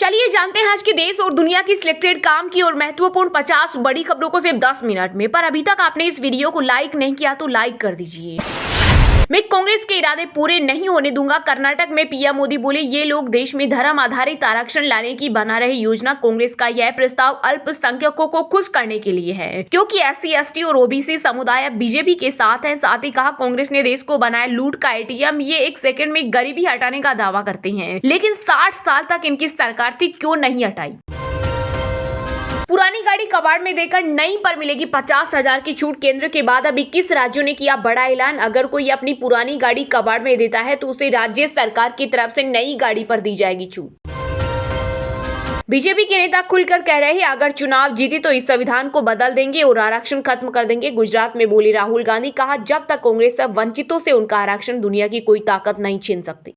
चलिए जानते हैं आज के देश और दुनिया की सिलेक्टेड काम की और महत्वपूर्ण 50 बड़ी खबरों को सिर्फ 10 मिनट में। पर अभी तक आपने इस वीडियो को लाइक नहीं किया तो लाइक कर दीजिए। मैं कांग्रेस के इरादे पूरे नहीं होने दूंगा। कर्नाटक में पीएम मोदी बोले ये लोग देश में धर्म आधारित आरक्षण लाने की बना रही योजना। कांग्रेस का यह प्रस्ताव अल्पसंख्यकों को खुश करने के लिए है क्योंकि एससी एसटी और ओबीसी समुदाय अब बीजेपी के साथ है। साथ ही कहा कांग्रेस ने देश को बनाया लूट का एटीएम। ये एक सेकंड में गरीबी हटाने का दावा करते हैं लेकिन 60 साल तक इनकी सरकार थी, क्यों नहीं हटाई। पुरानी गाड़ी कबाड़ में देकर नई पर मिलेगी 50,000 की छूट। केंद्र के बाद अब 21 राज्यों ने किया बड़ा ऐलान। अगर कोई अपनी पुरानी गाड़ी कबाड़ में देता है तो उसे राज्य सरकार की तरफ से नई गाड़ी पर दी जाएगी छूट। बीजेपी के नेता खुलकर कह रहे हैं अगर चुनाव जीते तो इस संविधान को बदल देंगे और आरक्षण खत्म कर देंगे। गुजरात में बोले राहुल गांधी। कहा जब तक कांग्रेस सब वंचितों से उनका आरक्षण दुनिया की कोई ताकत नहीं छीन सकती।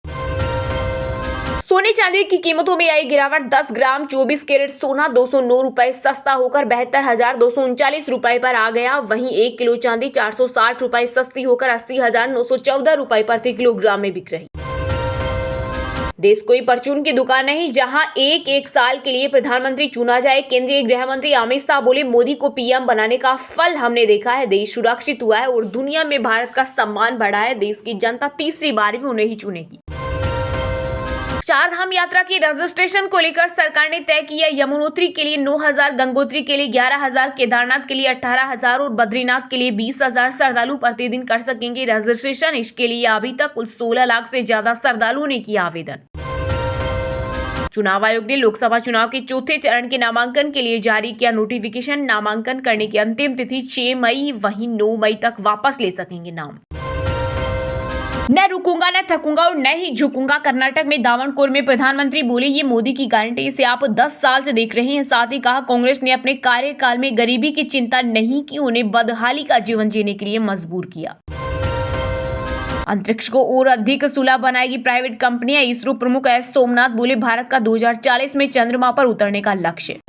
सोने चांदी की कीमतों में आई गिरावट। 10 ग्राम 24 कैरेट सोना 209 रुपए सस्ता होकर 72,239 रुपए पर आ गया। वहीं 1 किलो चांदी 460 रुपए सस्ती होकर 80,914 रुपए प्रति किलोग्राम में बिक रही। देश कोई परचून की दुकान नहीं जहां एक साल के लिए प्रधानमंत्री चुना जाए। केंद्रीय गृह मंत्री अमित शाह बोले मोदी को पीएम बनाने का फल हमने देखा है। देश सुरक्षित हुआ है और दुनिया में भारत का सम्मान बढ़ा है। देश की जनता तीसरी बार भी उन्हें ही चुनेगी। चार धाम यात्रा की रजिस्ट्रेशन को लेकर सरकार ने तय किया। यमुनोत्री के लिए 9,000, गंगोत्री के लिए 11,000, केदारनाथ के लिए 18,000 और बद्रीनाथ के लिए 20,000 श्रद्धालु प्रतिदिन कर सकेंगे रजिस्ट्रेशन। इसके लिए अभी तक कुल 16 लाख से ज्यादा श्रद्धालुओं ने किया आवेदन। चुनाव आयोग ने लोकसभा चुनाव के चौथे चरण के नामांकन के लिए जारी किया नोटिफिकेशन। नामांकन करने की अंतिम तिथि 6 मई, वहीं 9 मई तक वापस ले सकेंगे नाम। न रुकूंगा न थकूंगा और न ही झुकूंगा। कर्नाटक में दावणकोर में प्रधानमंत्री बोले ये मोदी की गारंटी, इसे आप 10 साल से देख रहे हैं। साथ ही कहा कांग्रेस ने अपने कार्यकाल में गरीबी की चिंता नहीं की, उन्हें बदहाली का जीवन जीने के लिए मजबूर किया। अंतरिक्ष को और अधिक सुलभ बनाएगी प्राइवेट कंपनियां। इसरो प्रमुख एस सोमनाथ बोले भारत का 2040 में चंद्रमा पर उतरने का लक्ष्य।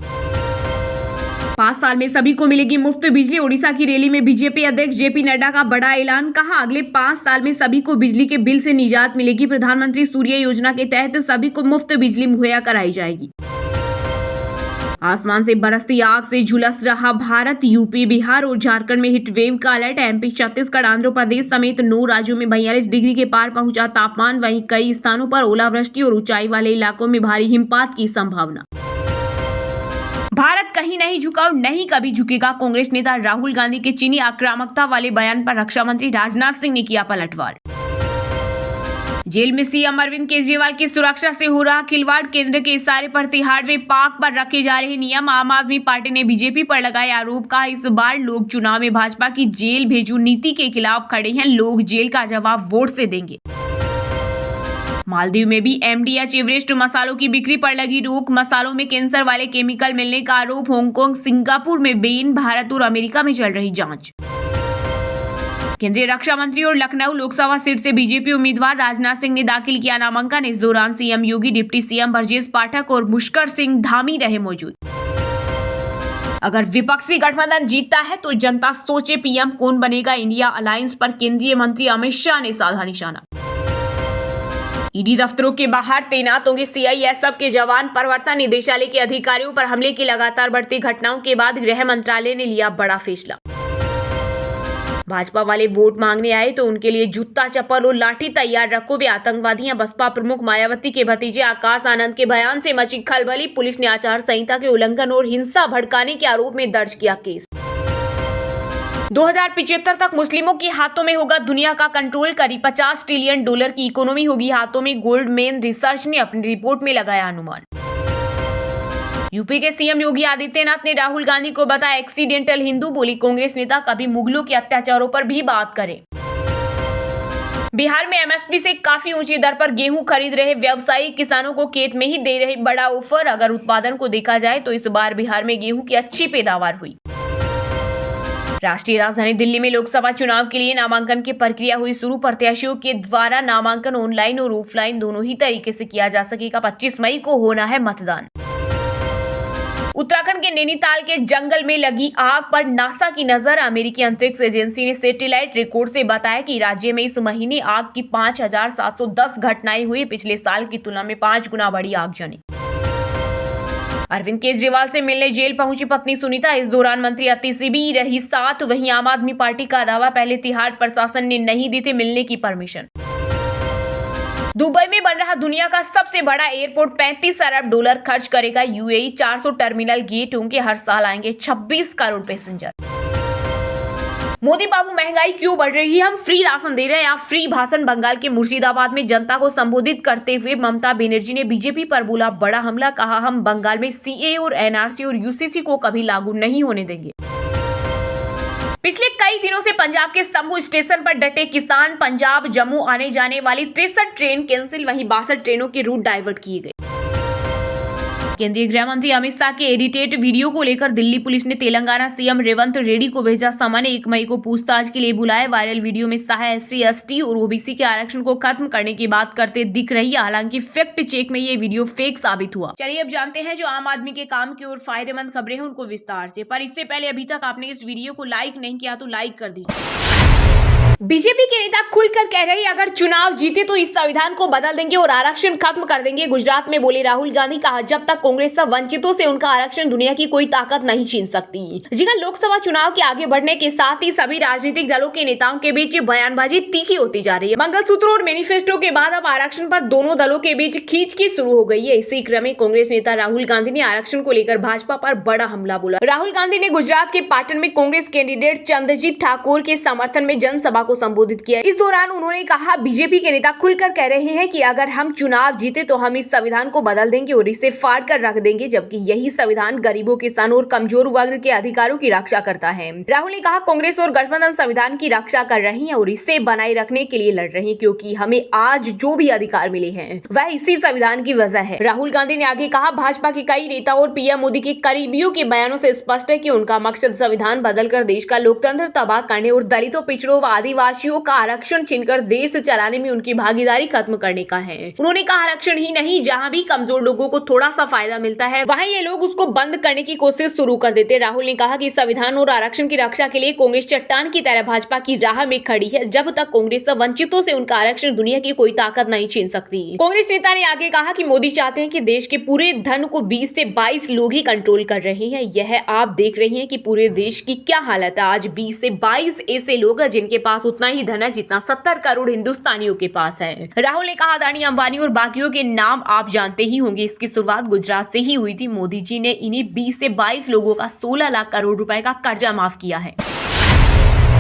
5 साल में सभी को मिलेगी मुफ्त बिजली। ओडिशा की रैली में बीजेपी अध्यक्ष जेपी नड्डा का बड़ा ऐलान। कहा अगले 5 साल में सभी को बिजली के बिल से निजात मिलेगी। प्रधानमंत्री सूर्य योजना के तहत सभी को मुफ्त बिजली मुहैया कराई जाएगी। आसमान से बरसती आग से झुलस रहा भारत। यूपी, बिहार और झारखंड में हीट वेव का अलर्ट। एमपी, छत्तीसगढ़, आंध्र प्रदेश समेत 9 राज्यों में 42 डिग्री के पार पहुंचा तापमान। वहीं कई स्थानों पर ओलावृष्टि और ऊंचाई वाले इलाकों में भारी हिमपात की संभावना। भारत कहीं नहीं झुका और नहीं कभी झुकेगा। कांग्रेस नेता राहुल गांधी के चीनी आक्रामकता वाले बयान पर रक्षा मंत्री राजनाथ सिंह ने किया पलटवार। जेल में सीएम अरविंद केजरीवाल की सुरक्षा से हो रहा खिलवाड़। केंद्र के इशारे पर तिहाड़ में पाक पर रखे जा रहे नियम। आम आदमी पार्टी ने बीजेपी पर लगाए आरोप। का इस बार लोग चुनाव में भाजपा की जेल भेजो नीति के खिलाफ खड़े हैं। लोग जेल का जवाब वोट से देंगे। मालदीव में भी एमडीएच एवरेस्ट मसालों की बिक्री पर लगी रोक। मसालों में कैंसर वाले केमिकल मिलने का आरोप। हांगकांग, सिंगापुर में बैन। भारत और अमेरिका में चल रही जांच। केंद्रीय रक्षा मंत्री और लखनऊ लोकसभा सीट से बीजेपी उम्मीदवार राजनाथ सिंह ने दाखिल किया नामांकन। इस दौरान सीएम योगी, डिप्टी सीएम ब्रजेश पाठक और मुश्कर सिंह धामी रहे मौजूद। अगर विपक्षी गठबंधन जीतता है तो जनता सोचे पीएम कौन बनेगा। इंडिया अलायंस पर केंद्रीय मंत्री अमित शाह ने साधा निशाना। ईडी दफ्तरों के बाहर तैनात होंगे सीआईएसएफ के जवान। प्रवर्तन निदेशालय के अधिकारियों पर हमले की लगातार बढ़ती घटनाओं के बाद गृह मंत्रालय ने लिया बड़ा फैसला। भाजपा वाले वोट मांगने आए तो उनके लिए जूता, चप्पल और लाठी तैयार रखो। वे आतंकवादियां। बसपा प्रमुख मायावती के भतीजे आकाश आनंद के बयान से मची खलबली। पुलिस ने आचार संहिता के उल्लंघन और हिंसा भड़काने के आरोप में दर्ज किया केस। 2075 तक मुस्लिमों के हाथों में होगा दुनिया का कंट्रोल। करीब $50 ट्रिलियन की इकोनॉमी होगी हाथों में। गोल्डमैन रिसर्च ने अपनी रिपोर्ट में लगाया अनुमान। यूपी के सीएम योगी आदित्यनाथ ने राहुल गांधी को बताया एक्सीडेंटल हिंदू। बोली कांग्रेस नेता कभी मुगलों के अत्याचारों पर भी बात करें। बिहार में एमएसपी से काफी ऊंची दर पर गेहूं खरीद रहे व्यवसायी किसानों को खेत में ही दे रहे बड़ा ऑफर। अगर उत्पादन को देखा जाए तो इस बार बिहार में गेहूं की अच्छी पैदावार हुई। राष्ट्रीय राजधानी दिल्ली में लोकसभा चुनाव के लिए नामांकन की प्रक्रिया हुई शुरू। प्रत्याशियों के द्वारा नामांकन ऑनलाइन और ऑफलाइन दोनों ही तरीके से किया जा सकेगा। 25 मई को होना है मतदान। उत्तराखंड के नैनीताल के जंगल में लगी आग पर नासा की नजर। अमेरिकी अंतरिक्ष एजेंसी ने सैटेलाइट रिकॉर्ड से बताया कि राज्य में इस महीने आग की 5,710 घटनाएं हुई। पिछले साल की तुलना में 5 गुना बड़ी आगजनी। अरविंद केजरीवाल से मिलने जेल पहुंची पत्नी सुनीता, इस दौरान मंत्री अतिशी भी रही साथ। वहीं आम आदमी पार्टी का दावा, पहले तिहाड़ प्रशासन ने नहीं दी थी मिलने की परमिशन। दुबई में बन रहा दुनिया का सबसे बड़ा एयरपोर्ट, 35 अरब डॉलर खर्च करेगा यूएई। 400 टर्मिनल गेट होंगे, हर साल आएंगे 26 करोड़ पैसेंजर। मोदी बाबू महंगाई क्यों बढ़ रही है, हम फ्री राशन दे रहे हैं या फ्री भाषण। बंगाल के मुर्शिदाबाद में जनता को संबोधित करते हुए ममता बनर्जी ने बीजेपी पर बोला बड़ा हमला। कहा हम बंगाल में सीए और एनआरसी और यूसीसी को कभी लागू नहीं होने देंगे। पिछले कई दिनों से पंजाब के शंभू स्टेशन पर डटे किसान। पंजाब जम्मू आने जाने वाली 63 ट्रेन कैंसिल, वहीं 62 ट्रेनों के रूट डाइवर्ट किए गए। केंद्रीय गृह मंत्री अमित शाह के एडिटेड वीडियो को लेकर दिल्ली पुलिस ने तेलंगाना सीएम रेवंत रेड्डी को भेजा समन। 1 मई को पूछताछ के लिए बुलाए। वायरल वीडियो में शाह एससी एसटी और ओबीसी के आरक्षण को खत्म करने की बात करते दिख रही है। हालांकि फैक्ट चेक में ये वीडियो फेक साबित हुआ। चलिए अब जानते हैं जो आम आदमी के काम की और फायदेमंद खबरें हैं उनको विस्तार से। पर इससे पहले अभी तक आपने इस वीडियो को लाइक नहीं किया तो लाइक कर दीजिए। बीजेपी के नेता खुलकर कह रहे हैं अगर चुनाव जीते तो इस संविधान को बदल देंगे और आरक्षण खत्म कर देंगे। गुजरात में बोले राहुल गांधी। कहा जब तक कांग्रेस सब वंचितों से उनका आरक्षण दुनिया की कोई ताकत नहीं छीन सकती। जी हां, लोकसभा चुनाव के आगे बढ़ने के साथ ही सभी राजनीतिक दलों के नेताओं के बीच बयानबाजी तीखी होती जा रही है। मंगलसूत्र और मैनिफेस्टो के बाद अब आरक्षण पर दोनों दलों के बीच खींचखींच शुरू हो गई है। इसी क्रम में कांग्रेस नेता राहुल गांधी ने आरक्षण को लेकर भाजपा पर बड़ा हमला बोला। राहुल गांधी ने गुजरात के पाटन में कांग्रेस कैंडिडेट चंद्रजीत ठाकुर के समर्थन में जनसभा को संबोधित किया। इस दौरान उन्होंने कहा बीजेपी के नेता खुलकर कह रहे हैं कि अगर हम चुनाव जीते तो हम इस संविधान को बदल देंगे और इसे फाड़ कर रख देंगे, जबकि यही संविधान गरीबों, किसानों और कमजोर वर्ग के अधिकारों की रक्षा करता है। राहुल ने कहा कांग्रेस और गठबंधन संविधान की रक्षा कर रही है और इसे बनाए रखने के लिए लड़ रही है, क्योंकि हमें आज जो भी अधिकार मिले हैं वह इसी संविधान की वजह है। राहुल गांधी ने आगे कहा भाजपा के कई नेता और पीएम मोदी के करीबियों के बयानों से स्पष्ट है कि उनका मकसद संविधान बदलकर देश का लोकतंत्र तबाह करने और दलितों, पिछड़ों व आदिवासियों का आरक्षण छीनकर देश चलाने में उनकी भागीदारी खत्म करने का है। उन्होंने कहा आरक्षण ही नहीं, जहां भी कमजोर लोगों को थोड़ा सा फायदा मिलता है वहीं ये लोग उसको बंद करने की कोशिश शुरू कर देते। राहुल ने कहा कि संविधान और आरक्षण की रक्षा के लिए कांग्रेस चट्टान की तरह भाजपा की राह में खड़ी है। जब तक कांग्रेस वंचितों से उनका आरक्षण दुनिया की कोई ताकत नहीं छीन सकती। कांग्रेस नेता ने आगे कहा कि मोदी चाहते हैं कि देश के पूरे धन को 20 से 22 लोग ही कंट्रोल कर रहे हैं। यह आप देख रहे हैं कि पूरे देश की क्या हालत है। आज 20 से 22 ऐसे लोग हैं जिनके पास उतना ही धन है जितना 70 करोड़ हिंदुस्तानियों के पास है। राहुल ने कहा अदानी, अंबानी और बाकियों के नाम आप जानते ही होंगे। इसकी शुरुआत गुजरात से ही हुई थी। मोदी जी ने इन्हीं 20 से 22 लोगों का 16 लाख करोड़ रुपए का कर्जा माफ किया है।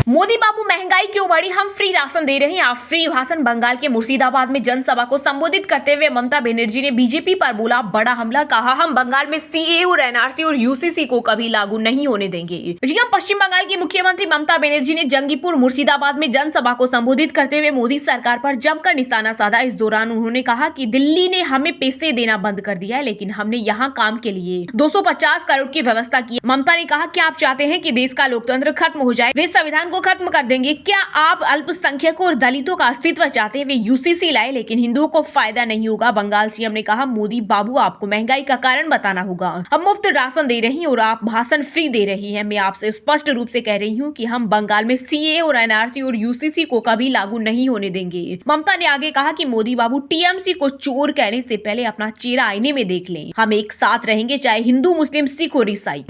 मोदी बाबू महंगाई क्यों बढ़ी, हम फ्री राशन दे रहे हैं आप फ्री भाषण। बंगाल के मुर्शिदाबाद में जनसभा को संबोधित करते हुए ममता बनर्जी ने बीजेपी पर बोला बड़ा हमला। कहा हम बंगाल में सीए और एनआरसी और यूसीसी को कभी लागू नहीं होने देंगे। जी हां, पश्चिम बंगाल की मुख्यमंत्री ममता बनर्जी ने जंगीपुर मुर्शिदाबाद में जनसभा को संबोधित करते हुए मोदी सरकार पर जमकर निशाना साधा। इस दौरान उन्होंने कहा कि दिल्ली ने हमें पैसे देना बंद कर दिया है, लेकिन हमने यहाँ काम के लिए 250 करोड़ की व्यवस्था की। ममता ने कहा क्या आप चाहते हैं कि देश का लोकतंत्र खत्म हो जाए, वे संविधान को खत्म कर देंगे। क्या आप अल्पसंख्यकों और दलितों का अस्तित्व चाहते हैं, वे यूसीसी लाए लेकिन हिंदुओं को फायदा नहीं होगा। बंगाल सीएम ने कहा मोदी बाबू आपको महंगाई का कारण बताना होगा। हम मुफ्त राशन दे रही हैं और आप भाषण फ्री दे रही हैं। मैं आपसे स्पष्ट रूप से कह रही हूं कि हम बंगाल में सीए और एनआरसी और यूसीसी को कभी लागू नहीं होने देंगे। ममता ने आगे कहा कि मोदी बाबू टीएमसी को चोर कहने से पहले अपना चेहरा आईने में देख लें। हम एक साथ रहेंगे, चाहे हिंदू, मुस्लिम, सिख और ईसाई।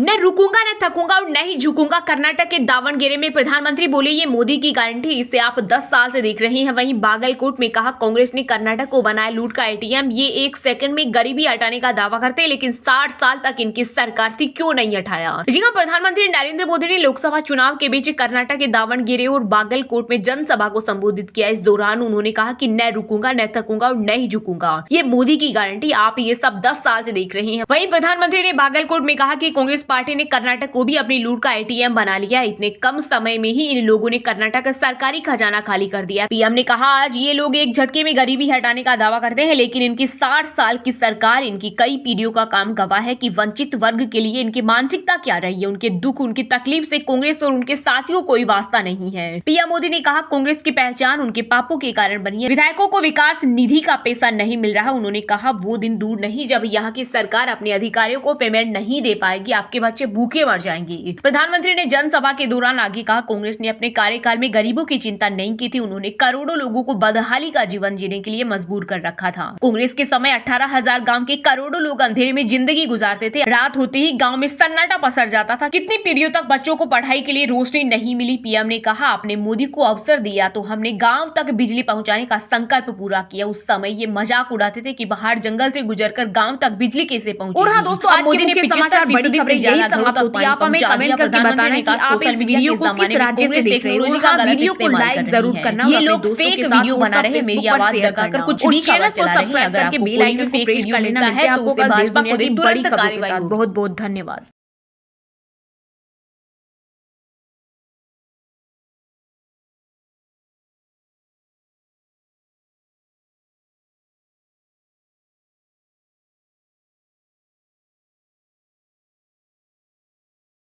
न रुकूंगा न थकूंगा और न ही झुकूंगा। कर्नाटक के दावणगेरे में प्रधानमंत्री बोले ये मोदी की गारंटी, इसे आप 10 साल से देख रहे हैं। वहीं बागलकोट में कहा कांग्रेस ने कर्नाटक को बनाया लूट का एटीएम। ये 1 सेकंड में गरीबी हटाने का दावा करते हैं, लेकिन 60 साल तक इनकी सरकार थी, क्यों नहीं हटाया। जी हां, प्रधानमंत्री नरेंद्र मोदी ने लोकसभा चुनाव के बीच कर्नाटक के दावणगेरे और बागलकोट में जनसभा को संबोधित किया। इस दौरान उन्होंने कहा कि न रुकूंगा न थकूंगा और न ही झुकूंगा, ये मोदी की गारंटी, आप ये सब 10 साल से देख रहे हैं। वहीं प्रधानमंत्री ने बागलकोट में कहा कि कांग्रेस पार्टी ने कर्नाटक को भी अपनी लूट का एटीएम बना लिया। इतने कम समय में ही इन लोगों ने कर्नाटक का सरकारी खजाना खाली कर दिया। पीएम ने कहा आज ये लोग एक झटके में गरीबी हटाने का दावा करते हैं, लेकिन इनकी 60 साल की सरकार, इनकी कई पीढ़ियों का काम गवाह है कि वंचित वर्ग के लिए इनकी मानसिकता क्या रही है। उनके दुख, उनकी तकलीफ से कांग्रेस और उनके साथियों कोई वास्ता नहीं है। पीएम मोदी ने कहा कांग्रेस की पहचान उनके पापों के कारण बनी है। विधायकों को विकास निधि का पैसा नहीं मिल रहा। उन्होंने कहा वो दिन दूर नहीं जब यहाँ की सरकार अपने अधिकारियों को पेमेंट नहीं दे पाएगी। आप आपके बच्चे भूखे मर जाएंगे। प्रधानमंत्री ने जनसभा के दौरान आगे कहा, कांग्रेस ने अपने कार्यकाल में गरीबों की चिंता नहीं की थी, उन्होंने करोड़ों लोगों को बदहाली का जीवन जीने के लिए मजबूर कर रखा था। कांग्रेस के समय 18,000 गांव के करोड़ों लोग अंधेरे में जिंदगी गुजारते थे। रात होते ही गांव में सन्नाटा पसर जाता था। कितनी पीढ़ियों तक बच्चों को पढ़ाई के लिए रोशनी नहीं मिली। पीएम ने कहा, आपने मोदी को अवसर दिया तो हमने गांव तक बिजली पहुंचाने का संकल्प पूरा किया। उस समय ये मजाक उड़ाते थे कि बाहर जंगल से गुजरकर गांव तक बिजली कैसे पहुंचेगी। और हाँ दोस्तों, आज मोदी ने 75% खबरें यही समाप्त होती है। आप हमें कमेंट करके बताना कि आप इस वीडियो को किस राज्य से देख रहे हो। हाँ, वीडियो को लाइक जरूर करना। ये लोग फेक वीडियो बना रहे हैं, मेरी आवाज लगाकर कुछ भी चैनल को सब्सक्राइब करके बेल आइकन को प्रेस कर लेना है तो उससे भाजपा को बड़ी खबरों के साथ बहुत बहुत धन्यवाद।